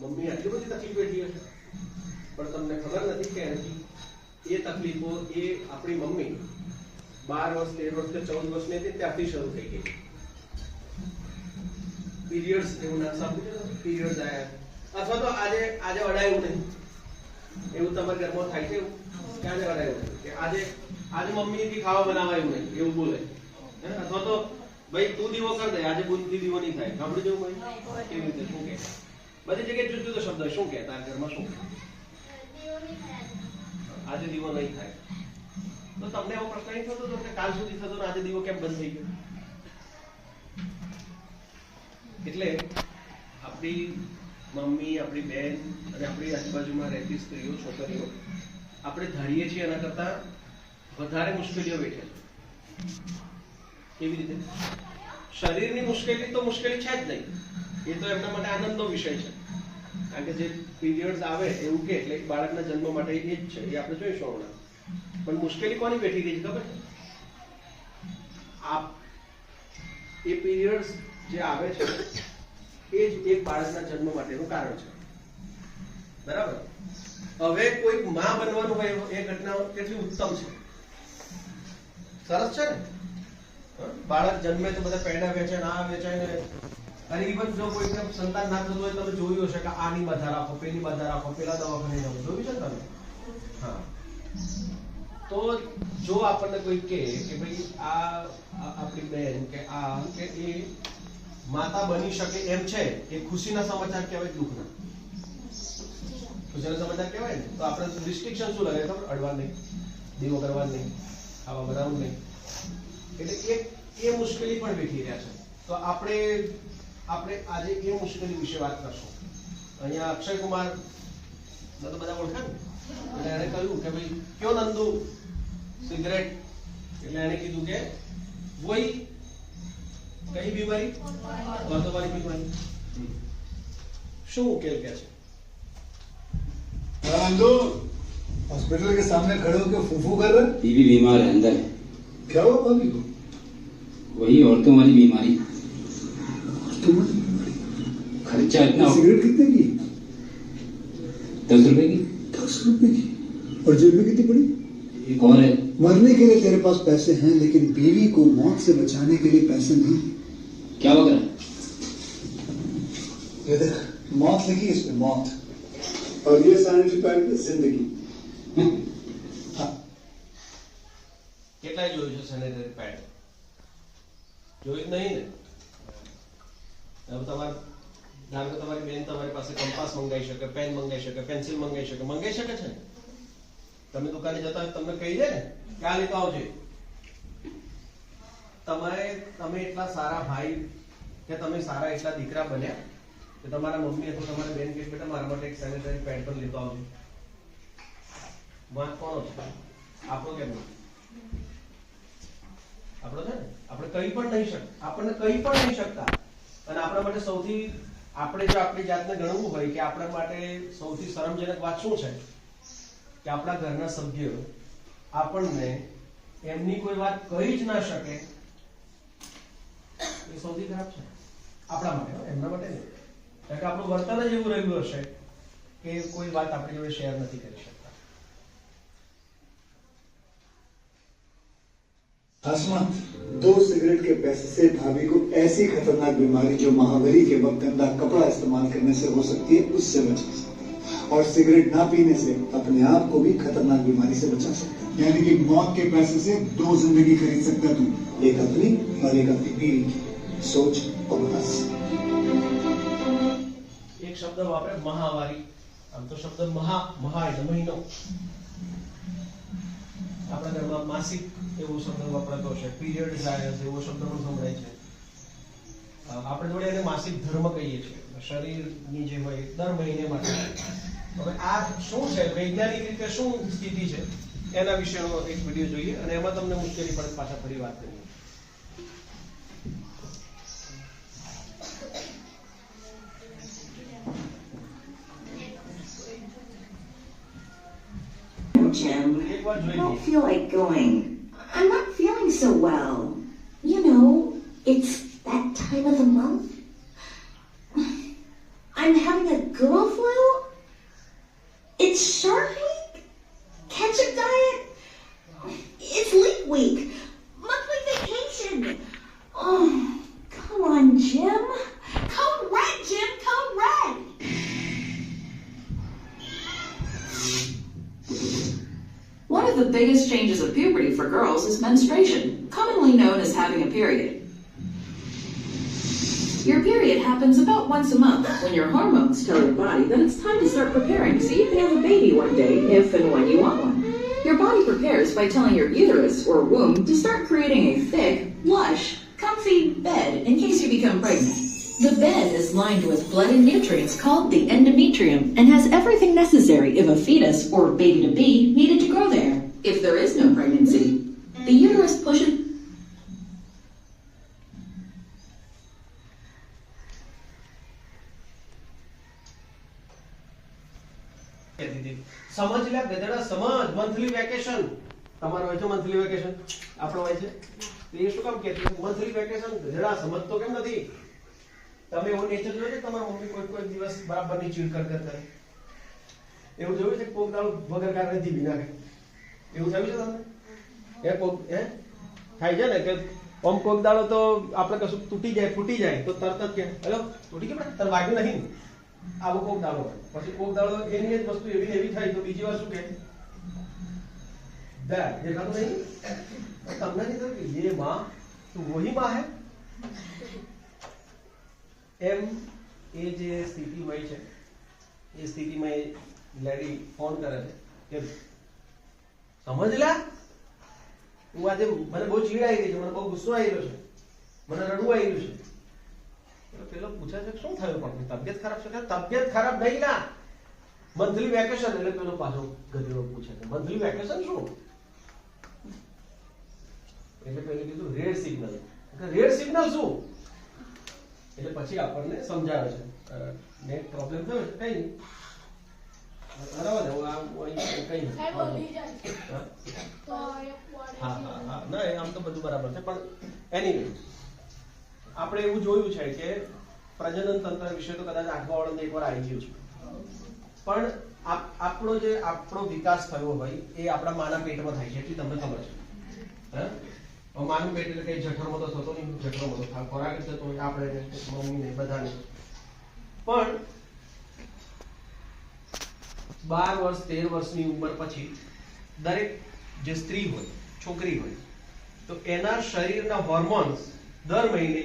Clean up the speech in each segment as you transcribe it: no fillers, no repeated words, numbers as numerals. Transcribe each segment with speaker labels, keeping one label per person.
Speaker 1: Mummy આટલી બધી તકલીફ વેઠી હશે, પણ તમને ખબર નથી કે એ તકલીફો એ આપણી મમ્મી 12 વર્ષ 13 વર્ષ કે 14 વર્ષની હતી ત્યારથી શરૂ થઈ ગઈ. પીરિયડ્સ એવું નામ સાંભળ્યું છે? પીરિયડ્સ આવ્યા અથવા તો આજે અડાયું નહીં એવું તમારા ઘરમાં થાય છે? એવું કે આજે અડાયું નહીં, કે આજે મમ્મીથી ખાવા બનાવાયું નહીં એવું બોલે, અથવા તો ભાઈ તું દીવો કર દે, આજે બુનથી દીવો નહીં થાય. સાંભળ્યું જેવું કોઈ? કેવી રીતે? શું કે? બધી જગ્યાએ જુદો જુદો શબ્દ. શું કે તારા ઘરમાં શું કે? આજે દીવો નહીં થાય. તો તમને એવો પ્રશ્ન નહીં થતો કે કાલ સુધી થતો ને આજે દીવો કેમ બંધ થઈ ગયો? એટલે આપણી મમ્મી, આપણી બેન અને આપણી આજુબાજુમાં રહેતી સ્ત્રીઓ, છોકરીઓ આપણે ધારીએ છીએ એના કરતા વધારે મુશ્કેલીઓ વેઠે છે. કેવી રીતે? શરીરની મુશ્કેલી તો મુશ્કેલી છે જ નહીં, એ તો એમના માટે આનંદનો વિષય છે. કારણ કે જે પીરિયડ્સ આવે એવું કે એટલે બાળકના જન્મ માટે એ જ છે, એ આપણે જોઈશું હમણાં. પણ મુશ્કેલી કોની બેઠી ગઈ છે ખબર છે? એ પીરિયડ્સ જે આવે છે એ જ એક બાળકના જન્મ માટેનું કારણ છે. બરાબર? હવે કોઈ માં બનવાનું હોય એ ઘટના કેટલી ઉત્તમ છે, સરસ છે ને? બાળક જન્મે તો બધા પેડા વેચાય, આ વેચાય ને. અને ઇવન જો કોઈ સંતાન ના થતું હોય તમે જોયું હશે કે આની બાધા રાખો, પેલી બાધા રાખો, પેલા દવાખાને જાઓ, જોયું છે ને તમે? હા. તો જો આપણને કોઈ કહે કે ભાઈ આ આપણી બેન કે આ કે એ માતા બની શકે એમ છે, એ ખુશીના સમાચાર કહેવાય, દુઃખના? ખુશીના સમાચાર કહેવાય ને. તો આપણે રિસ્ટ્રિક્શન શું લાગે ખબર? અડવા નહીં, દીવો કરવા નહીં, ખાવા બનાવવું નહીં. એટલે એ મુશ્કેલી પણ વેઠી રહ્યા છે. તો આપણે આજે એ મુશ્કેલી વિશે વાત કરશું. અહીંયા અક્ષય કુમાર તો બધા ઓળખે ને, એટલે એને કહ્યું કે ભાઈ ક્યો નંદુ સિગરેટ? એટલે એને કીધું કે વહી કઈ બીમારી? વર્તવાની બીમારી. શું ઉકેલ કે છે?
Speaker 2: नंदू हॉस्पिटल के सामने खड़े होकर फूफू कर रहे?
Speaker 3: बीवी बीमार है, अंदर है।
Speaker 2: क्या हुआ भाभी को?
Speaker 3: वही औरतों वाली बीमारी।
Speaker 2: तुम्हें
Speaker 3: खर्चा इतना हो।
Speaker 2: सिगरेट कितने की?
Speaker 3: 10 रुपए की।
Speaker 2: 10 रुपए की? और जेब में कितनी पड़ी?
Speaker 3: एक और है।
Speaker 2: मरने के लिए तेरे पास पैसे हैं, लेकिन बीवी को मौत से बचाने के लिए पैसे नहीं।
Speaker 3: क्या वगैरह?
Speaker 2: ये देख, मौत लिखी इस पे, मौत, और ये सैनिटरी पैड पे जिंदगी।
Speaker 1: કેટલાય જોયું છે સેનેટરી પેડ? જોયું નહીં ને? હવે તમારી બેન તમારી પાસે કંપાસ મંગાવી શકે, પેન મંગાવી શકે, પેન્સિલ મંગાવી શકે છે ને? તમે દુકાને જતા હોય તમને કહી દે ને કે આ લેતો આવજે. તમે એટલા સારા ભાઈ કે તમે સારા એટલા દીકરા બન્યા કે તમારા મમ્મી અથવા તમારા બેન કે બેટા મારા માટે એક સેનેટરી પેડ પણ લેતો આવજો. વાંક કોનો છે? આપણો કેમ? આપણો છે ને? આપણે કંઈ પણ નહીં શકતા. અને આપણા માટે સૌથી, આપણે જો આપણી જાતને ગણવું હોય કે આપણા માટે સૌથી શરમજનક વાત શું છે કે આપણા ઘરના સભ્યો આપણને એમની કોઈ વાત કહી જ ના શકે, એ સૌથી ખરાબ છે આપણા માટે, એમના માટે નહીં. કારણ કે આપણું વર્તન જ એવું રહ્યું હશે કે કોઈ વાત આપણી જોડે શેર નથી કરી શકતા.
Speaker 2: आसमान, 2 सिगरेट के पैसे से भाभी को ऐसी खतरनाक बीमारी जो महावरी के वक्त गंदा कपड़ा इस्तेमाल करने से हो सकती है, उससे बचा सकते हैं। और सिगरेट ना पीने से अपने आप को भी खतरनाक बीमारी से बचा सकते हैं। यानी कि मौत के पैसे से 2 जिंदगी खरीद सकता तू, एक अपनी और एक अपनी बीवी की। सोच और बस।
Speaker 1: एक शब्द वापरे, महावारी. આમ તો શબ્દ મહા એટલે મહિનો. આપણા ઘરમાં માસિક એવો શબ્દ વપરાતો હશે, પીરિયડ્સ આવે છે એવો શબ્દ પણ સંભળાય છે. આપણે જોડે એને માસિક ધર્મ કહીએ છીએ, શરીરની જે હોય દર મહિને માટે. હવે આ શું છે, વૈજ્ઞાનિક રીતે શું સ્થિતિ છે એના વિશેનો એક વિડીયો જોઈએ અને એમાં તમને મુશ્કેલી પડે પાછા ફરી વાત કરીએ.
Speaker 4: Jim, I don't feel like going. I'm not feeling so well. You know, it's that time of the month. I'm having a girl flu? It's Shark Week? Ketchup diet? It's Leap Week. Monthly vacation. Oh, come on, Jim. Code red, Jim. Code red.
Speaker 5: One of the biggest changes of puberty for girls is menstruation, commonly known as having a period. Your period happens about once a month when your hormones tell your body that it's time to start preparing so you can have a baby one day if and when you want one. Your body prepares by telling your uterus or womb to start creating a thick, lush, comfy bed in case you become pregnant. The bed is lined with blood and nutrients called the endometrium and has everything necessary if a fetus or baby-to-be needed to grow there. If there is no pregnancy, the uterus pushes...
Speaker 1: સમજ લે ગધેડા, સમજ. Monthly vacation તમારો હોય છે, monthly vacation આપણો હોય છે. તો એ શું કામ કહેતી મંથલી વેકેશન? ગધેડા, સમજતો કેમ નથી? તમે એવો નેચર જોયો છે તમારા મમ્મી કોઈ દિવસ બરાબરની ચીડ કર કરે? એવું જોયું છે કોક દાડો વગર કારણે ધીબી નાખે? એવું થયું છે તમને? એ કોક થાય છે ને કે આમ કોક દાડો તો આપણે કશું તૂટી જાય, ફૂટી જાય તો તરત જ કે હેલો તૂટી ગયું, તને વાગ્યું નહીં? આવો કોક દાડો હોય. પછી કોક દાડો એની જ વસ્તુ એવી ને એવી થાય તો બીજી વાર શું કહે? દેખાતું નહીં? તમને નહીં થયું કે ये माँ तू वही माँ है? એમ એ જે સ્થિતિ હોય છે એ સ્થિતિમાં એ લેડી ફોન કરે છે કે સમજ લે, હું આજે મને બહુ ચીડ આવી ગઈ છે, મને બહુ ગુસ્સો આવી રહ્યો છે, મને રડવું આવી રહ્યું છે. પેલો પૂછે છે શું થયું? પણ તબિયત ખરાબ છે? તબિયત ખરાબ નહીં ના, મંથલી વેકેશન. એટલે પેલો પાછો ગધેડો પૂછે છે મંથલી વેકેશન શું? એટલે પેલું કીધું રેડ સિગ્નલ. રેડ સિગ્નલ શું? એટલે પછી આપણને સમજાવે છે નેટ પ્રોબ્લેમ થયો છે, કઈ નહીં બરાબર. હું આ કઈ હા ના આમ તો બધું બરાબર છે, પણ એનીવે આપણે એવું જોયું છે કે પ્રજનન તંત્ર વિશે તો કદાચ આખા વાળાને એકવાર આવી ગયું છે, પણ આપણો વિકાસ થયો હોય એ આપણા માના પેટમાં થાય છે, એટલી તમને ખબર છે. માનું પેટ એટલે કઈ જઠરમાં તો થતો નહીં, જઠરમાં તો ખોરાક જ થતો હોય આપણે મમ્મીને બધાને. પણ 12 વર્ષ 13 વર્ષની ઉંમર પછી દરેક જે સ્ત્રી હોય, છોકરી હોય, તો એના શરીરના હોર્મોન્સ દર મહિને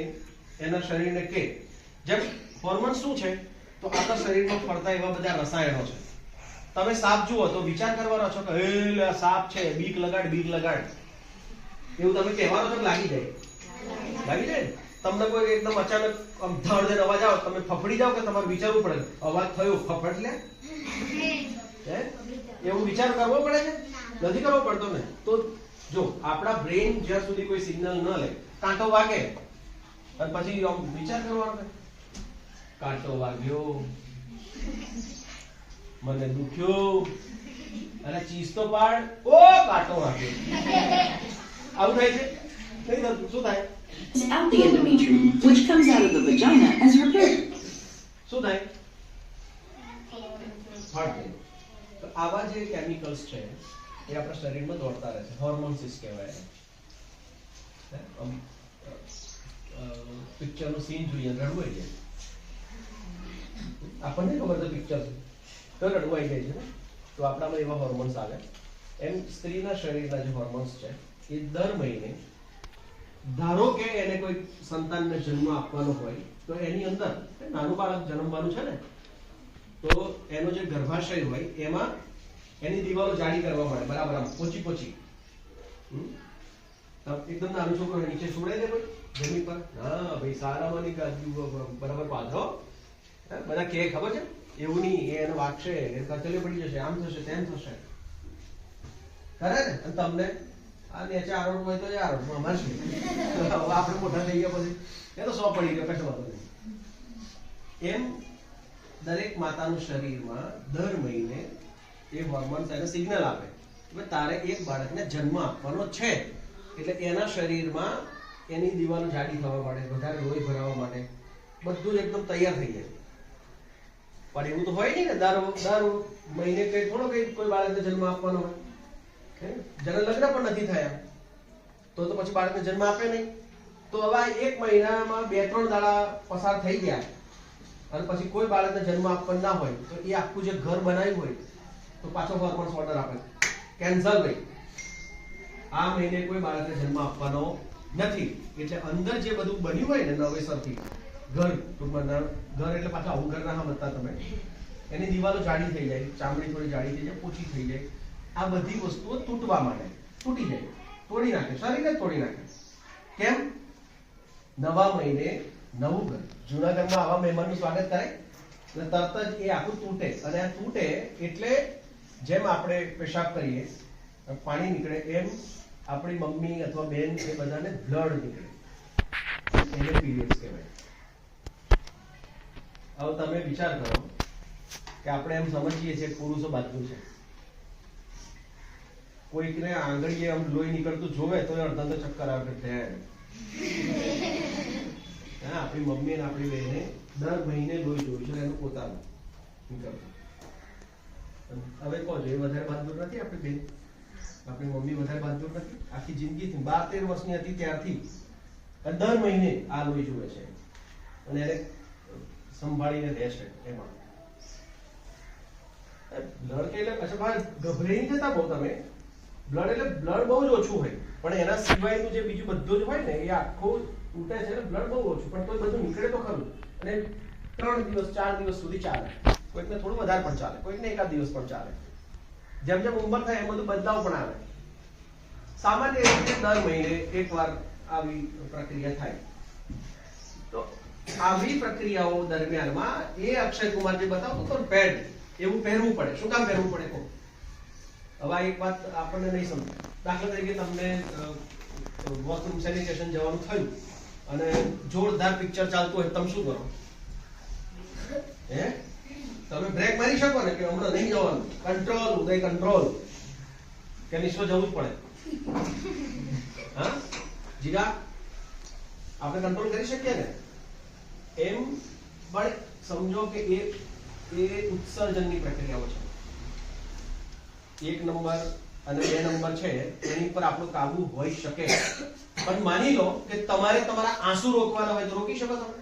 Speaker 1: એના શરીરને કે જેમ હોર્મોન્સ શું છે તો આપણા શરીરમાં ફરતા એવા બધા રસાયણો છે. તમે સાપ જુઓ તો વિચાર કરવાનો છો કે એ સાપ છે, બીક લગાડ બીક લગાડ, એવું તમે કહેવાનો છો? લાગી જાય? લાગી જાય. તમને કોઈ એકદમ અચાનક ધડ દે અવાજ આવે, તમે ફફડી જાવ કે તમારે વિચારવું પડે અવાજ થયો ફફડ લે? એવું વિચાર કરવો પડે છે? નથી કરવો પડતો ને. તો જો આપણા બ્રેન જ્યાં સુધી કોઈ સિગ્નલ ન લે, કાંટો વાગે અને પછી વિચાર કરવાનો કાંટો વાગ્યો, મને દુખ્યો, અને ચીસ તો પાડ, ઓ કાંટો વાગ્યો. આવું થાય છે? નહીં થતું. શું થાય?
Speaker 5: out the endometrium, which comes out of the vagina as your period.
Speaker 1: શું થાય? તો આવા જે કેમિકલ્સ છે એ આપણા શરીરમાં દોડતા રહે છે, હોર્મોન્સ કહેવાય. પિક્ચરનું સીન જોઈએ રડવાઈ જાય, આપણને ખબર છે પિક્ચર તો રડવાઈ જાય છે ને. તો આપણામાં એવા હોર્મોન્સ આવે. એમ સ્ત્રીના શરીરના જે હોર્મોન્સ છે એ દર મહિને, ધારો કે એને કોઈ સંતાનને જન્મ આપવાનો હોય તો એની અંદર નાનું બાળક જન્મવાનું છે ને, તો એનો જે ગર્ભાશય હોય એમાં એની દિવાલો જાડી કરવા મળે, બરાબર આમ પોચી પોચી. એકદમ નાનું છોકરો નીચે સુવડાઈ દે ભાઈ જમીન પર, હા ભાઈ સારામાંની બરાબર પાથરો. બધા કે ખબર છે એવું નહીં, એને વાગશે, કચલે પડી જશે, આમ થશે તેમ થશે, કરે ને. અને તમને આ નીચે આરોપ હોય તો આરોપ અમારે શું, આપણે મોટા થઈ ગયા પછી એ તો 100 પડી ગયો, કશો વાંધો નહીં. એમ દરેક માતાનું શરીરમાં દર મહિને એ હોર્મોન્સ એને સિગ્નલ આપે કે તારે એક બાળકને જન્મ આપવાનો છે, એટલે એના શરીરમાં એની દિવાલો જાડી થવા માટે, વધારે લોહી ભરાવા માટે બધું જ એકદમ તૈયાર થઈ જાય. પણ એવું તો હોય નહીં ને દર મહિને કઈ થોડો કોઈ બાળકને જન્મ આપવાનો હોય. જેના લગ્ન પણ નથી થયા તો પછી બાળકને જન્મ આપે નહીં. તો હવે 1 મહિનામાં 2-3 દાડા પસાર થઈ ગયા અને પછી કોઈ બાળકને જન્મ આપવાનો ના હોય તો એ આખું જે ઘર બનાવ્યું હોય તો પાછો હોર્મોન્સ ઓર્ડર આપે કેન્સલ ભાઈ, આ મહિને કોઈ બાળકને જન્મ આપવાનો નથી. એટલે અંદર જે બધું બન્યું હોય ને નવેસરથી ઘર, ટૂંકમાં ઘર એટલે પાછા આવું ઘર ના સમજતા તમે, એની દિવાલો જાડી થઈ જાય, ચામડી થોડી જાડી થઈ જાય, પોચી થઈ જાય, આ બધી વસ્તુઓ તૂટવા માંડે, તૂટી જાય, તોડી નાખે, શરીરને તોડી નાખે. કેમ? નવા મહિને નવું ઘર. જૂના ઘરમાં આવા મહેમાનનું સ્વાગત કરે એટલે તરત જ એ આખું તૂટે. અને આ તૂટે એટલે જેમ આપણે પેશાબ કરીએ, પાણી નીકળે, એમ આપણી મમ્મી અથવા બેન એ બધાને બ્લડ નીકળે, એને પીરિયડ્સ કહેવાય. હવે તમે વિચાર કરો કે આપણે એમ સમજીએ છીએ પુરુષો બાજુ છે, કોઈકને આંગળીએ આમ લોહી નીકળતું જોવે તો અડધા તો ચક્કર આવે કે આપણી મમ્મી અને આપણી બહેને દર મહિને લોહી જોયું છે, એનું પોતાનું નીકળતું. હવે કહો છો એ વધારે બહાદુર નથી આપણી બેન, આપણી મમ્મી વધારે બહાદુર નથી? આખી જિંદગીથી 12-13 વર્ષની હતી ત્યારથી દર મહિને આ લોહી જોવે છે અને એને સંભાળીને રહે છે. એમાં બ્લડ કે એટલે અચ્છા ભાઈ ગભરાઈ નહીં જતા બહુ તમે. બ્લડ એટલે બ્લડ બહુ જ ઓછું હોય, પણ એના સિવાયનું જે બીજું બધું જ હોય ને એ આખું તૂટે છે. બ્લડ બહુ ઓછું, પણ તો બધું નીકળે તો ખરું. અને 3 દિવસ 4 દિવસ સુધી ચાલે, કોઈકને થોડું વધારે પણ ચાલે, કોઈકને 1 દિવસ પણ ચાલે. જેમ જેમ ઉંમર થાય એમ બધું બદલાવ પણ આવે. સામાન્ય રીતે દર મહિને એકવાર આવી પ્રક્રિયા થાય. તો આવી પ્રક્રિયાઓ દરમિયાનમાં એ અક્ષય કુમાર જે બતાવતો તો પેડ એવું પહેરવું પડે. શું કામ પહેરવું પડે? કહો. હવે એક વાત આપણને નહીં સમજાય. દાખલા તરીકે તમને વોશરૂમ સેનિટેશન જવાનું થયું અને જોરદાર પિક્ચર ચાલતું હોય, તમે શું કરો? તમે બ્રેક મારી શકો ને કે હમણાં નહીં જવાનું, કંટ્રોલ ઉદય કંટ્રોલ, કે નિશ્ચય જવું જ પડે? હા જીગા, આપણે કંટ્રોલ કરી શકીએ ને? એમ પણ સમજો કે એ ઉત્સર્જનની પ્રક્રિયાઓ છે. 1 નંબર અને 2 નંબર છે એની પર આપણો કાબુ હોઈ શકે, પણ માની લો કે તમારે તમારા આંસુ રોકવાના હોય તો રોકી શકો તમે?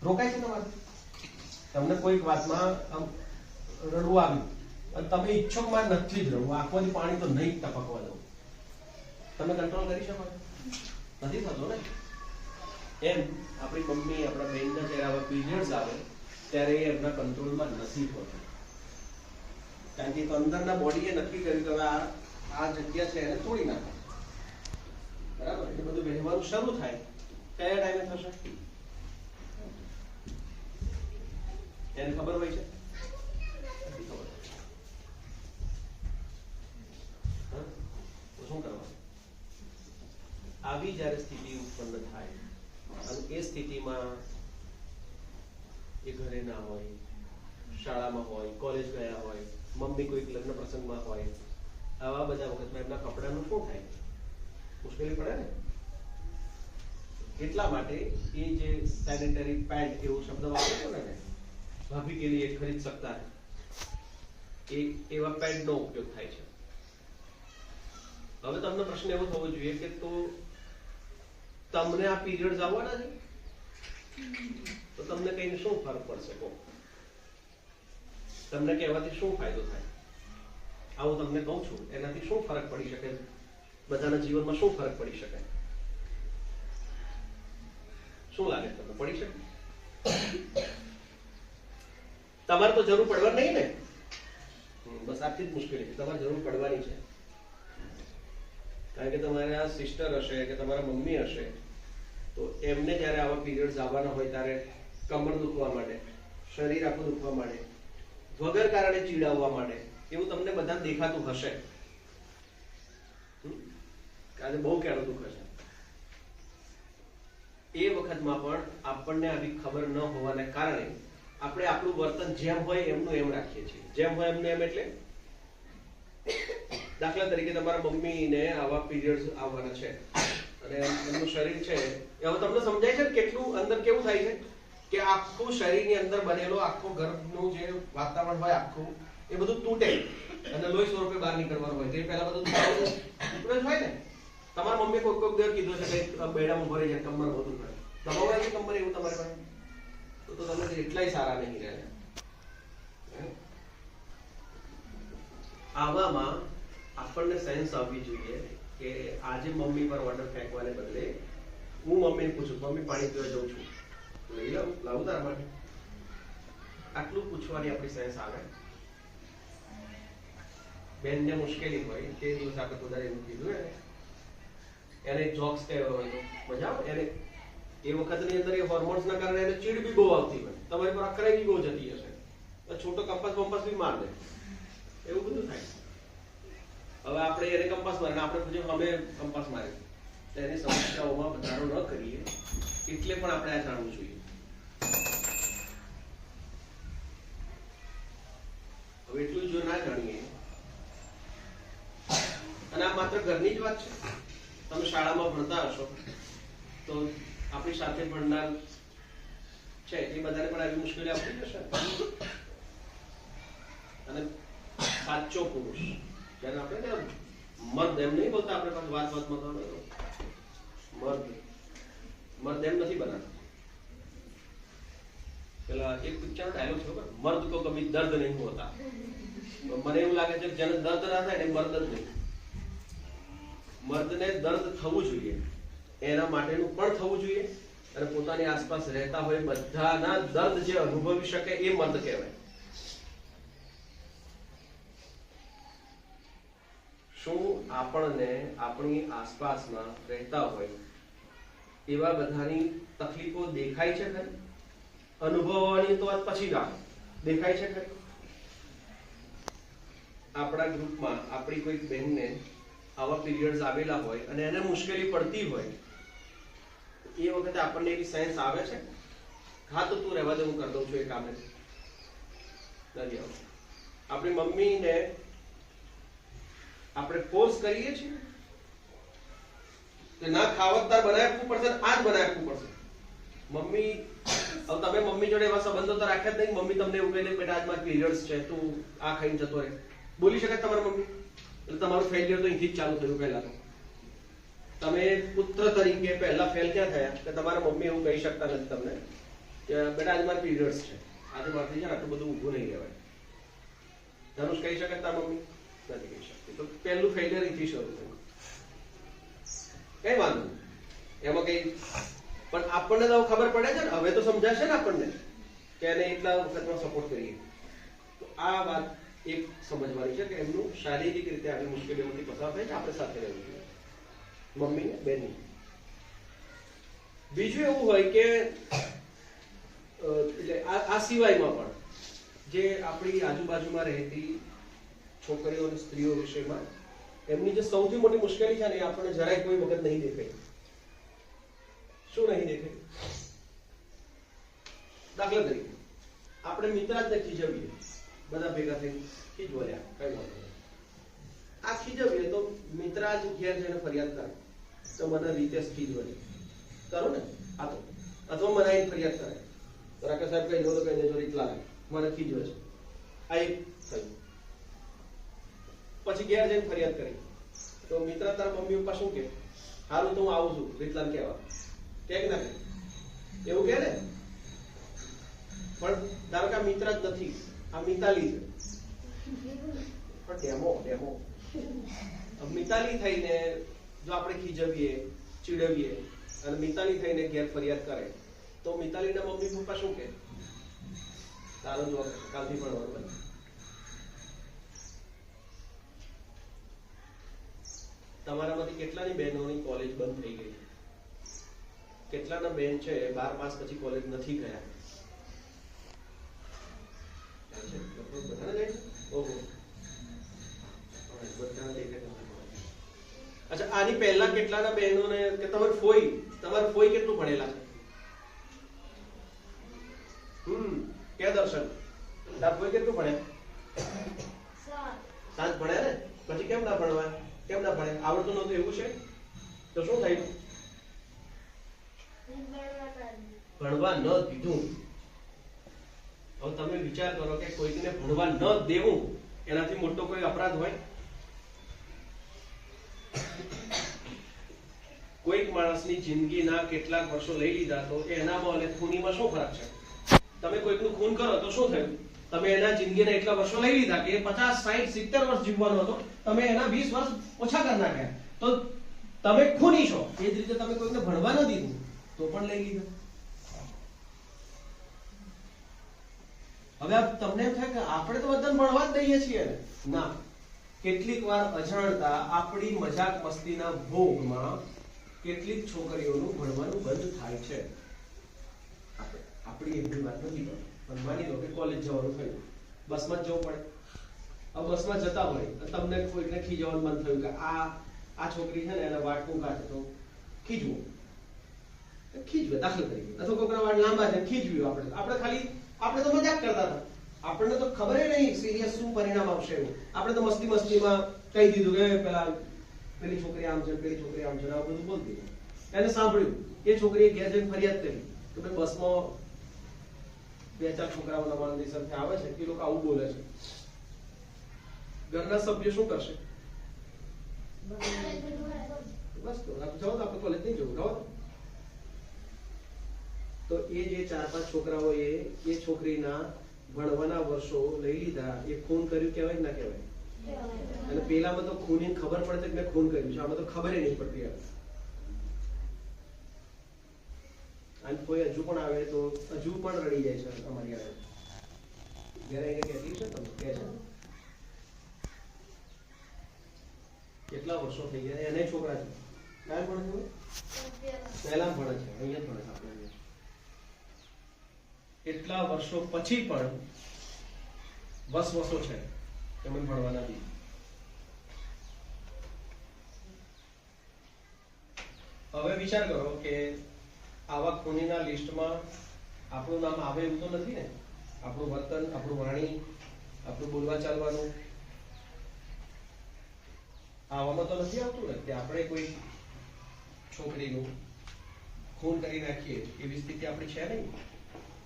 Speaker 1: રોકાય છે તમારે? તમને કોઈક વાતમાં રડવું આવ્યું અને તમે ઈચ્છો કે મારે નથી જ રડવું, આંખમાંથી પાણી તો નહીં ટપકવા દો, તમે કંટ્રોલ કરી શકો? નથી થતો ને. એમ આપણી મમ્મી આપણા બહેનના જ્યારે આવા પીરિયડ્સ આવે ત્યારે એ એમના કંટ્રોલમાં નથી હોતું, કારણ કે અંદરના બોડીએ નક્કી કર્યું કે હવે આ જગ્યા છે એને તોડી નાખો. બરાબર? એટલે બધું વહેવાનું શરૂ થાય. કયા ટાઈમે થશે એને ખબર હોય છે? નથી ખબર. તો શું કરવાનું? આવી જ્યારે સ્થિતિ ઉત્પન્ન થાય અને એ સ્થિતિમાં એ ઘરે ના હોય, શાળામાં હોય, કોલેજ ગયા હોય, મમ્મી કોઈક લગ્ન પ્રસંગમાં હોય, આવા બધા વખતમાં એમના કપડાનું શું થાય? મુશ્કેલી પડે ને. એટલા માટે એ જે સેનિટરી પેડ એવો શબ્દ વાપર્યો ને, ભાભી કે લીએ ખરીદ શકતા એ એવા પેડનો ઉપયોગ થાય છે. હવે તમને પ્રશ્ન એવો થવો જોઈએ કે તો તમને આ પીરિયડ્સ આવવાના છે તો તમને કઈને શું ફરક પડશે? કહો. તમને કહેવાથી શું ફાયદો થાય? આવું તમને કહું છું, એનાથી શું ફરક પડી શકે? બધાના જીવનમાં શું ફરક પડી શકે? શું લાગે તમને? પડી શકે? તમારે તો જરૂર પડવા નહીં ને. બસ આટલી જ મુશ્કેલી છે. તમારે જરૂર પડવાની છે, કારણ કે તમારા સિસ્ટર હશે કે તમારા મમ્મી હશે તો એમને જયારે આવા પીરિયડ્સ આવવાના હોય ત્યારે કમર દુખવા માંડે, શરીર આખું દુખવા માંડે, વગર કારણે ચીડાવવા માંડે, એવું તમને બધા દેખાતું હશે. આજે બહુ કેળું દુઃખ છે. એ વખતમાં પણ આપણને આવી ખબર ન હોવાને કારણે આપણે આપણું વર્તન જેમ હોય એમનું એમ રાખીએ છીએ. જેમ હોય એમનું એમ એટલે દાખલા તરીકે તમારા મમ્મીને આવા પીરિયડ્સ આવવાના છે અને એમનું શરીર છે, હવે તમને સમજાય છે કેટલું અંદર કેવું થાય છે કે આખું શરીરની અંદર બનેલો આખો ગર્ભનું જે વાતાવરણ હોય આખું એ બધું તૂટે અને લોહી સ્વરૂપે બહાર નીકળવાનું હોય. તે પહેલા બધું તૂટે જ હોય ને. તમારા મમ્મી કોઈ દર કીધું છે કે બેડામાં ભરી જાય, કમર બધું કરે, દબાવવા છે કમર, એવું તમારે પાસે તો તમે એટલાય સારા નહીં રહ્યા. આવામાં આપણને સેન્સ આવવી જોઈએ કે આજે મમ્મી પર ઓર્ડર ફેંકવાને બદલે હું મમ્મીને પૂછું, મમ્મી પાણી પીવા જઉં છું, લઈ લાવું તારા માટે, આટલું પૂછવાની આપણી સેન્સ આવે. બેનને મુશ્કેલી હોય તે દિવસ આપણે પોતાને એવું કીધું એને જોક્સ કહેવા હોય તો મજા આવે. એને એ વખતની અંદર એ હોર્મોન્સના કારણે એને ચીડ બી બહુ આવતી હોય, તમારી પર અકરાઈ બી બહુ જતી હશે, છોટો કંપાસ બંપાસ બી માર દે, એવું બધું થાય. હવે આપણે એને કંપાસ મારે, આપણે પૂછ્યું અમે કંપાસ મારી, તો એની સમસ્યાઓમાં વધારો ન કરીએ એટલે પણ આપણે આ જાણવું જોઈએ. હવે એટલું જો ના જાણીએ, અને આ માત્ર ઘરની જ વાત છે, તમે શાળામાં ભણતા હશો તો આપણી સાથે ભણનાર છે એ બધાને પણ આવી મુશ્કેલી આવતી હશે. અને સાચો પુરુષ જ્યારે આપણે મર્દ એમ નહીં બોલતા, આપણે પાસે વાતમાં તો મર્દ એમ નથી બનાવતા. પેલા એક પિક્ચર ડાયલોગ છે ખબર, મર્દ કો કભી દર્દ નહીં હોતા. મને એવું લાગે છે જેને દર્દ ના થાય ને મર્દ જ નહીં. મર્દને દર્દ થવું જોઈએ, એના માટેનું પણ થવું જોઈએ, અને પોતાની આસપાસ રહેતા હોય બધાના દર્દ જે અનુભવી શકે એ મર્દ કહેવાય. શું આપણને આપણી આસપાસમાં રહેતા હોય એવા બધાની તકલીફો દેખાય છે ખરી? અનુભવવાની તો વાત પછી ના, દેખાય છે ખરી? આપણા ગ્રુપમાં આપણી કોઈ બહેનને આવા પીરિયડ્સ આવેલા હોય અને એને મુશ્કેલી પડતી હોય, એ વખતે આપણને એવી સેન્સ આવે છે, હા તો તું રહેવા દે, હું કરી દઉં છું એ કામ, નથી આવતું. આપણી મમ્મીને આપણે ફોર્સ કરીએ છીએ કે ના ખાવતદાર બનાવી આપવું પડશે, આ જ બનાવી આપવું પડશે. મમ્મી, હવે તમે મમ્મી જોડે એવા સંબંધો તો રાખ્યા જ નહીં. મમ્મી તમને એવું કહે બેટા આજ મારા પીરિયડ્સ છે, તું આ ખાઈને જતો રહે, બોલી શકે તમારા મમ્મી? એટલે તમારું ફેલિયર તો અહીંથી જ ચાલુ થયું. પહેલા તો તમે પુત્ર તરીકે પહેલા ફેલ ક્યાં થયા કે તમારા મમ્મી એવું કહી શકતા નથી તમને કે બેટા આજે મારા પીરિયડ્સ છે, આજે મારાથી છે ને આટલું બધું ઊભું નહીં રહેવાય. ધનુષ કહી શકે તારા મમ્મી? નથી કહી શકતી. તો પહેલું ફેલિયર અહીંથી શરૂ થયું. કઈ વાંધો નહીં એમાં, કઈ પણ આપણને તો ખબર પડે છે ને, હવે તો સમજાશે ને આપણને કે એને એટલા વખતમાં સપોર્ટ કરીએ. તો આ વાત એક સમજવાની છે કે એમનું શારીરિક રીતે આવી મુશ્કેલીઓમાંથી પસાર થાય છે, આપણે સાથે રહેવું જોઈએ, મમ્મી ને બેની. બીજું એવું હોય કે એટલે આ સિવાયમાં પણ જે આપણી આજુબાજુમાં રહેતી છોકરીઓ અને સ્ત્રીઓ વિષયમાં એમની જે સૌથી મોટી મુશ્કેલી છે ને, એ આપણને જરાય કોઈ વખત નહીં દેખાય. શું નહીં દેખાય? દાખલા તરીકે આપણે મિત્રાજને ખીજવીએ, બધા ભેગા થઈ ખીજવ્યા, કઈ વાંધો નહીં. આ ખીજવીએ તો મિત્રાજ ઘેર જઈને ફરિયાદ કરે તો મને રીતે ખીજવાની કરો ને, આ તો અથવા મને આવીને ફરિયાદ કરે તો રાકેશ સાહેબ કઈ જો તો કઈ દેજો, રીત લાગે મને ખીજવે છે, આ એક થયું. પછી ઘેર જઈને ફરિયાદ કરી તો મિત્ર તારા મમ્મી પપ્પા શું કે? હારું તો હું આવું છું રીતલાલ કહેવા, કે ના કે એવું કે ને? પણ ધારો કે આ મિત્ર જ નથી, આ મિતાલી છે, પણ ડેમો મિતાલી થઈને જો આપણે ખીજવીએ, ચીડવીએ અને મિતાલી થઈને ઘેર ફરિયાદ કરે તો મિતાલીના મમ્મી પપ્પા શું કે? તારો જો કાલથી ભણવાનું બંધ. તમારામાંથી કેટલાની બહેનોની કોલેજ બંધ થઈ ગઈ? કેટલાના બેન છે 12 પાસ પછી કોલેજ નથી ગયા? અચ્છા, આની પહેલા કેટલાના બહેનોને કે તમારી ફોઈ કેટલું ભણેલા છે? કે દર્શન તાર ફોઈ કેટલું ભણ્યા? 7 ભણ્યા ને? પછી કેમ ના ભણવા? કેમ ના ભણે? આવડતું નતું એવું છે તો શું થયું? ભણવા ન દીધું હવે તમે વિચાર કરો કે કોઈને ભણવા ન દેવું એનાથી મોટો કોઈ અપરાધ હોય? કોઈક માણસની જિંદગીના કેટલાક વર્ષો લઈ લીધા તો એનામાં અને ખૂનીમાં શું ફરક છે? તમે કોઈકનું ખૂન કરો તો શું થયું? તમે એના જિંદગીના એટલા વર્ષો લઈ લીધા કે 50, 60, 70 વર્ષ જીવવાનો હતો, તમે એના 20 વર્ષ ઓછા કરી નાખ્યા, તો તમે ખૂની છો. એ જ રીતે તમે કોઈને ભણવા ન દીધું તો પણ લઈ લીધા. હવે તમને એમ થાય કે આપણે તો બધાને ભણવા જ દઈએ છીએ ને. ના, કેટલીક વાર અજાણતા આપણી મજાક મસ્તીના ભોગમાં કેટલીક છોકરીઓનું ભણવાનું બંધ થાય છે. આપણી એવી વાત નથી કરતો, પણ માની લો કે કોલેજ જવાનું થયું, બસમાં જ જવું પડે. હવે બસમાં જતા હોય તમને કોઈને ખીજવાનું મન થયું કે આ છોકરી છે ને એના વાળ ટૂંકા છે તો ખીજવું, દાખલ તરીકે, અથવા કોઈના વાળ લાંબા છે ખીજવ્યું. આપણે તો મજાક કરતા હતા, આપણને તો ખબર નહીં સિરિયસ શું પરિણામ આવશે એવું. આપણે તો મસ્તીમાં કહી દીધું કે પેલી છોકરી આમ છે, પેલી છોકરી આમ છે, આ બધું બોલતી. એને સાંભળ્યું, એ છોકરીએ ઘેર જઈને ફરિયાદ કરી કે ભાઈ બસમાં 2-4 છોકરાઓના માનની સાથે આવે છે, એ લોકો આવું બોલે છે. ઘરના સભ્ય શું કરશે? બસ તો જાઓ, આપણે કોલેજ નહીં જવું, જાઓ. તો એ જે 4-5 છોકરાઓએ એ છોકરીના ભણવાના વર્ષો લઈ લીધા, એ ખૂન કર્યું કહેવાય કે ના કહેવાય? અને પેલામાં તો ખૂનની ખબર પડે કે મેં ખૂન કર્યું છે, આમાં તો ખબર નહીં પડતી. અને કોઈ હજુ પણ આવે તો હજુ પણ રડી જાય છે અમારી આગળ. ઘરે આવીને કહેતી છે તમે કહે છે કેટલા વર્ષો થઈ ગયા, એને છોકરા છે, ક્યાં ભણે છે? પહેલા ભણે છે, અહીંયા ભણે છે આપણે. એટલા વર્ષો પછી પણ વસવસો છે કે મને ભણવાના દી. હવે વિચાર કરો કે આવા ખૂનીના લિસ્ટમાં આપણું નામ આવે એવું તો નથી ને? આપણું વર્તન, આપણું વાણી, આપણું બોલવા ચાલવાનું આવામાં તો નથી આવતું ને કે આપણે કોઈ છોકરીનું ખૂન કરી નાખીએ એવી સ્થિતિ આપણી છે નહીં.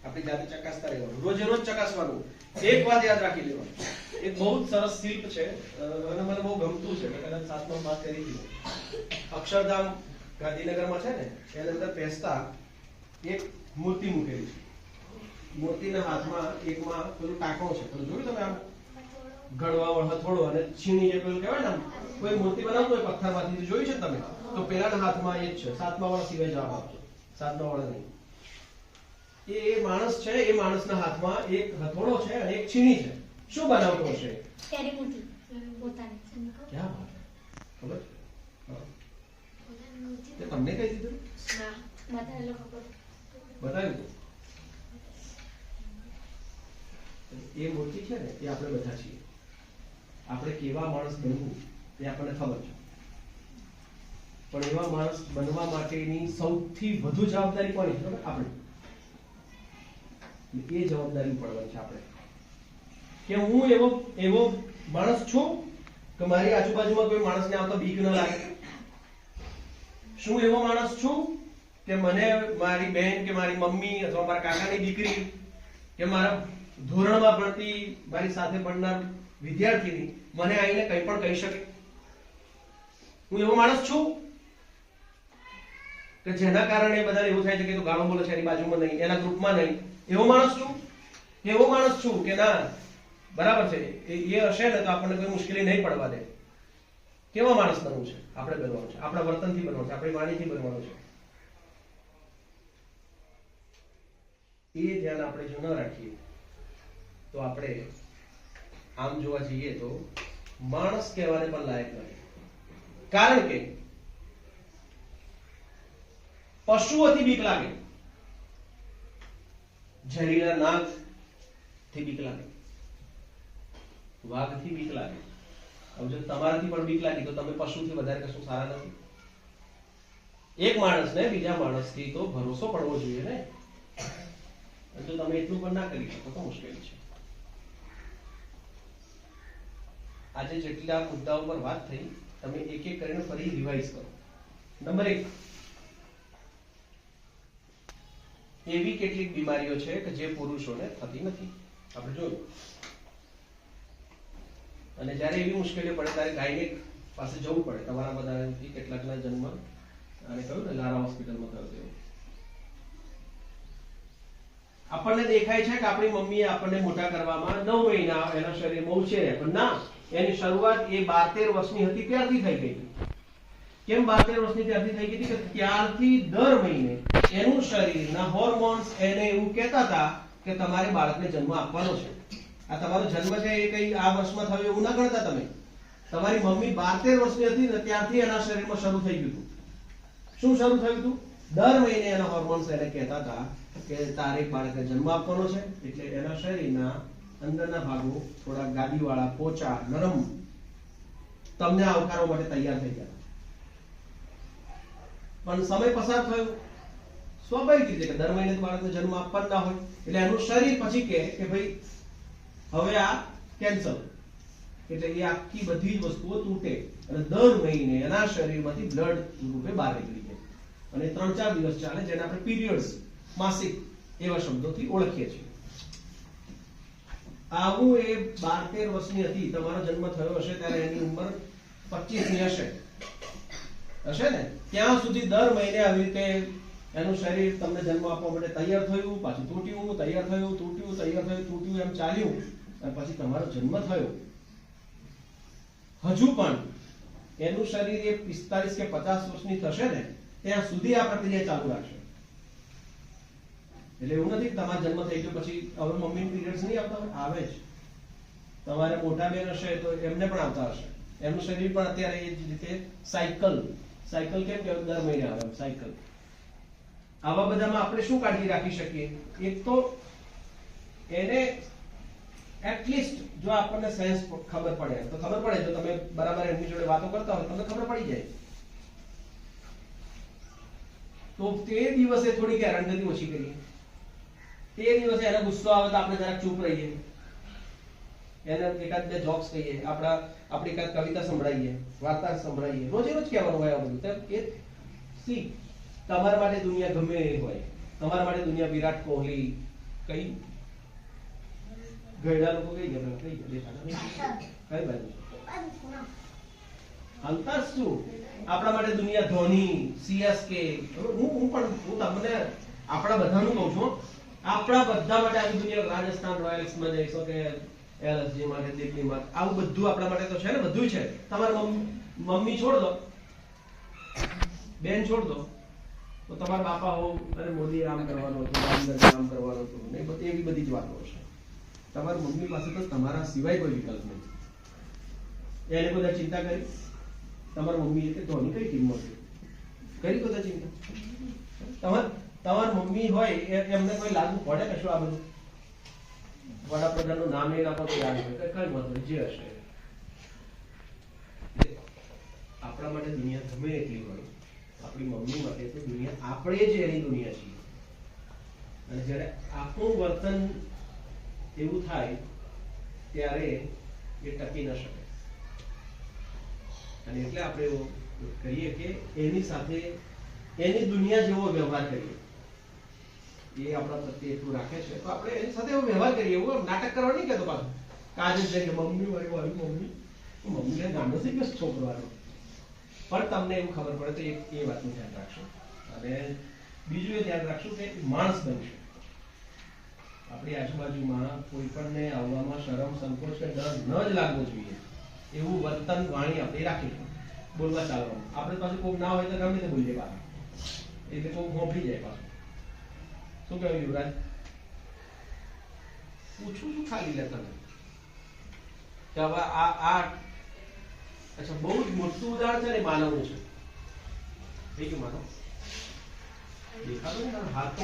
Speaker 1: આપણી જાતે ચકાસતા રહેવાનું, રોજે રોજ ચકાસવાનું. એક વાત યાદ રાખી લેવાનું, એક બહુ જ સરસ શિલ્પ છે અને મને બહુ ગમતું છે, મેં કદાચ 7મા પાસ કરી દીધું. અક્ષરધામ ગાંધીનગરમાં છે ને, એની અંદર બેસતા એક મૂર્તિ મૂકેલી છે. મૂર્તિના હાથમાં એકમાં પેલું ટાંકો છે, પેલું જોયું તમે? આમ ઘડવા હથોડો અને છીણી જે પેલું કહેવાય ને, આમ કોઈ મૂર્તિ બનાવતું હોય પથ્થરમાંથી, જોયું છે તમે? તો પેલાના હાથમાં એ જ છે. 7મા વાળા સિવાય જવાબ આપજો, 7મા વાળા નહીં. એ માણસ છે, એ માણસના હાથમાં એક હથોડો છે અને એક છીણી છે. શું બનાવતો હશે?
Speaker 6: ક્યાં વાત,
Speaker 1: ખબર? તમને કઈ દીધું? બતાવ્યું. એ મૂર્તિ છે ને, એ આપણે બધા છીએ. આપણે કેવા માણસ બનવું એ આપણને ખબર છે, પણ એવા માણસ બનવા માટેની સૌથી વધુ જવાબદારી કોની છે? આપણે. એ જવાબદારી પડવાની છે આપણે કે હું એવો માણસ છું કે મારી આજુબાજુમાં કોઈ માણસને આવતા બીક ન લાગે. શું એવો માણસ છું કે મને મારી બહેન કે મારી મમ્મી અથવા મારા કાકાની દીકરી કે મારા ધોરણમાં ભણતી મારી સાથે ભણનાર વિદ્યાર્થીની મને આવીને કંઈ પણ કહી શકે? હું એવો માણસ છું કે જેના કારણે બધાને એવું થાય છે કે ગાળો બોલે છે એની બાજુમાં નહીં, એના ગ્રુપમાં નહીં? એવો માણસ છું? એવો માણસ છું કે ના બરાબર છે એ હશે ને તો આપણને કોઈ મુશ્કેલી નહીં પડવા દે? કેવા માણસ બનવું છે? આપણે બનવાનું છે, આપણા વર્તનથી બનવાનું છે, આપણી વાણીથી બનવાનું છે. એ ધ્યાન આપણે જો ન રાખીએ તો આપણે આમ જોવા જઈએ તો માણસ કહેવાને પણ લાયક નથી. કારણ કે પશુઓથી બીક લાગે, ઝેરીલા નાગ થી બીક લાગે, વાઘ થી બીક લાગે. હવે જો તમારાથી પણ બીક લાગી તો તમે પશુથી વધારે કશું સારા નથી. એક માણસને બીજા માણસથી તો ભરોસો પડવો જોઈએ ને. જો તમે એટલું પણ ના કરી શકો તો મુશ્કેલી છે. આજે જેટલા મુદ્દાઓ પર વાત થઈ તમે એક એક કરીને ફરી રિવાઇઝ કરો. નંબર 1, એવી કેટલીક બીમારીઓ છે કે જે પુરુષોને થતી નથી. આપણે જોયું. અને જ્યારે એવી મુશ્કેલીઓ પડે ત્યારે ગાયનેક પાસે જવું પડે. તમારા બધા કેટલાકના જન્મ અને કહ્યું ને લારા હોસ્પિટલમાં થયો તેવો. આપણને દેખાય છે કે આપણી મમ્મીએ આપણને મોટા કરવામાં 9 મહિના એના શરીરમાં ઉછેર્યા, પણ ના, એની શરૂઆત એ 12-13 વર્ષની હતી ત્યારથી થઈ ગઈ. કેમ 12-13 વર્ષની ત્યારથી થઈ ગઈ કે ત્યારથી દર મહિને એનું શરીરના હોર્મોન્સ એને એવું કહેતા હતા કે તમારે બાળકને જન્મ આપવાનો છે. આ તમારો જન્મ છે એ કઈ આ વર્ષમાં થયો એવું ના ગણતા તમે. તમારી મમ્મી 12-13 વર્ષની હતી ને ત્યારથી એના શરીરમાં શરૂ થઈ ગયું હતું. શું શરૂ થયું હતું? દર મહિને એના હોર્મોન્સ એને કહેતા હતા કે તારે એક બાળકને જન્મ આપવાનો છે. એટલે એના શરીરના અંદરના ભાગો થોડા ગાદીવાળા, પોચા, નરમ તમને આવકારવા માટે તૈયાર થઈ ગયા. પણ સમય પસાર થયો, સ્વાભાવિક રીતે કે દર મહિને બાળકને જન્મ આપવાનો ના હોય એટલે એનું શરીર પછી કે ભાઈ હવે આ કેન્સલ. એટલે એ આખી બધી જ વસ્તુઓ તૂટે અને દર મહિને એના શરીરમાંથી બ્લડ રૂપે બહાર નીકળી જાય અને 3-4 દિવસ ચાલે, જેને આપણે પીરિયડ્સ, માસિક એવા શબ્દોથી ઓળખીએ છીએ. આવું એ 12-13 વર્ષની હતી, તમારો જન્મ થયો હશે ત્યારે એની ઉંમર 25ની હશે ને. ત્યાં સુધી દર મહિને આવી રીતે એનું શરીર તમને જન્મ આપવા માટે તૈયાર થયું, પાછું તૂટ્યું, તૈયાર થયું, તૂટ્યું, તૈયાર થયું, તૂટ્યું, એમ ચાલ્યું અને પછી તમારો જન્મ થયો. હજુ પણ એનું શરીર એ 45 કે 50 વર્ષની થશે ને ત્યાં સુધી આ પ્રક્રિયા ચાલુ રાખશે. એટલે એવું નથી કે તમારો જન્મ થઈ ગયો પછી હવે મમ્મીને પીરિયડ્સ નહીં આવતા હોય, આવે જ. તમારે મોટા બેન હશે તો એમને પણ આવતા હશે. એમનું શરીર પણ અત્યારે એ જ રીતે સાયકલ કેમ કે દર મહિને આવે સાયકલ. આવા બધામાં આપણે શું કાળજી રાખી શકીએ? એક તો એને એટલીસ્ટ જો આપણને સેન્સ ખબર પડે તો ખબર પડે, જો તમે બરાબર એમની જોડે વાતો કરતા હોય તમને ખબર પડી જાય તો તે દિવસે થોડી હેરાનગતિ ઓછી કરીએ. તે દિવસે એને ગુસ્સો આવે તો આપણે જરાક ચૂપ રહીએ, એને એકાદ 2 જોક્સ કહીએ, આપણી એકાદ કવિતા સંભળાવીએ, વાર્તા સંભળાવીએ. રોજે રોજ કહેવાનું હોય આ બધું. એ સી તમારા માટે દુનિયા ગમે એ હોય, તમારા માટે દુનિયા વિરાટ કોહલી, કઈ ગયડા લોકો કઈ ગયા કઈ બાજુ હાલતા શું? આપણા માટે દુનિયા ધોની, CSK. હું તમને આપણા બધાનું કહું છું, આપણા બધા માટે આખી દુનિયા, રાજસ્થાન રોયલ્સમાં જઈશો કે LSG માટે, દિલ્હી માટે, આવું બધું આપણા માટે તો છે ને, બધું છે. તમારા મમ્મી છોડ દો, બેન છોડ દો, તો તમારા બાપા હો અને મોદી આમ કરવાનો હતો, રામદાસ આમ કરવાનો હતો, ને બધી એવી બધી જ વાતો હશે. તમારી મમ્મી પાસે તો તમારા સિવાય કોઈ વિકલ્પ નહીં. એને બધા ચિંતા કરી? તમારા મમ્મીએ કે ધોની કઈ ટીમમાં છે કરી બધા ચિંતા? તમારી મમ્મી હોય એમને કોઈ લાગુ પડે કે શું આ બધું વડાપ્રધાનનું નામ એ નાખો તો યાદ હોય કઈ મતલબ જે હશે. આપણા માટે દુનિયા ગમે એટલી હોય, આપણી મમ્મી માટે તો દુનિયા આપણે જ એની દુનિયા છીએ. અને જ્યારે આપણું વર્તન એવું થાય ત્યારે એ ટકી ન શકે. અને એટલે આપણે એવું કહીએ કે એની સાથે એની દુનિયા જેવો વ્યવહાર કરીએ. એ આપણા પ્રત્યે એટલું રાખે છે તો આપણે એની સાથે એવો વ્યવહાર કરીએ. એવું નાટક કરવા નહીં કહેતો પાછું. કાજે છે કે મમ્મી મારી મમ્મીને ગાંડો થઈ ગયો છોકરો વાળો. પણ તમને એવું ખબર પડે તો એ વાતનું ધ્યાન રાખશો. અને બીજું એ ધ્યાન રાખશું કે માણસ બનશે. આપણી આજુબાજુમાં કોઈ પણને આવવામાં શરમ, સંકોચ કે ડર ન જ લાગવો જોઈએ એવું વર્તન, વાણી આપણે રાખીશું. બોલવા ચાલવામાં આપણે પાસે કોઈ ના હોય તો ગમે તે બોલીએ પાછું, એટલે કોઈ મોકલી જાય પાછું. શું કહેવાય યુવરાજ? પૂછું છું ખાલી લે તમે કે હવે આ અચ્છા બહુ જ મોટું ઉદાહરણ છે ને માનવનું છે. થઈ ગયું માનવ દેખાતું ને હાથ તો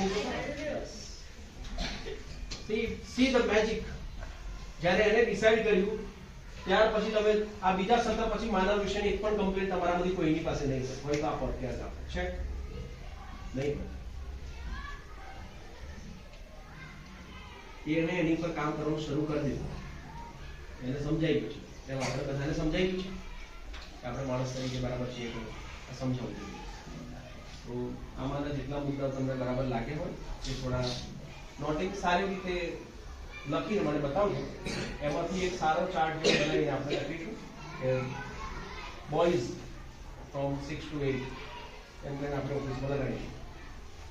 Speaker 1: સી ધ મેજિક. જ્યારે એને ડિસાઈડ કર્યું ત્યાર પછી તમે આ બીજા સત્ર પછી માનવ વિશેની એક પણ કમ્પ્લેન્ટ તમારામાંથી કોઈની પાસે નહીં હોય તો આ પોડકાસ્ટ આપે છે નહીં. એને એની પર કામ કરવાનું શરૂ કરી દીધું. એને સમજાઈ ગયું છે, એમ આપણે બધાને સમજાઈ ગયું છે કે આપણે માણસ તરીકે બરાબર છીએ કે સમજાવવું જોઈએ. તો આમાંના જેટલા મુદ્દા તમને બરાબર લાગે હોય એ થોડા નોટિંગ સારી રીતે લખીને મને બતાવજો. એમાંથી એક સારો ચાર્ટ જે બનાવીને આપણે લખીશું કે બોયઝ ફ્રોમ 6 to 8 એમ કરીને આપણે ઓફિસમાં લગાવીશું.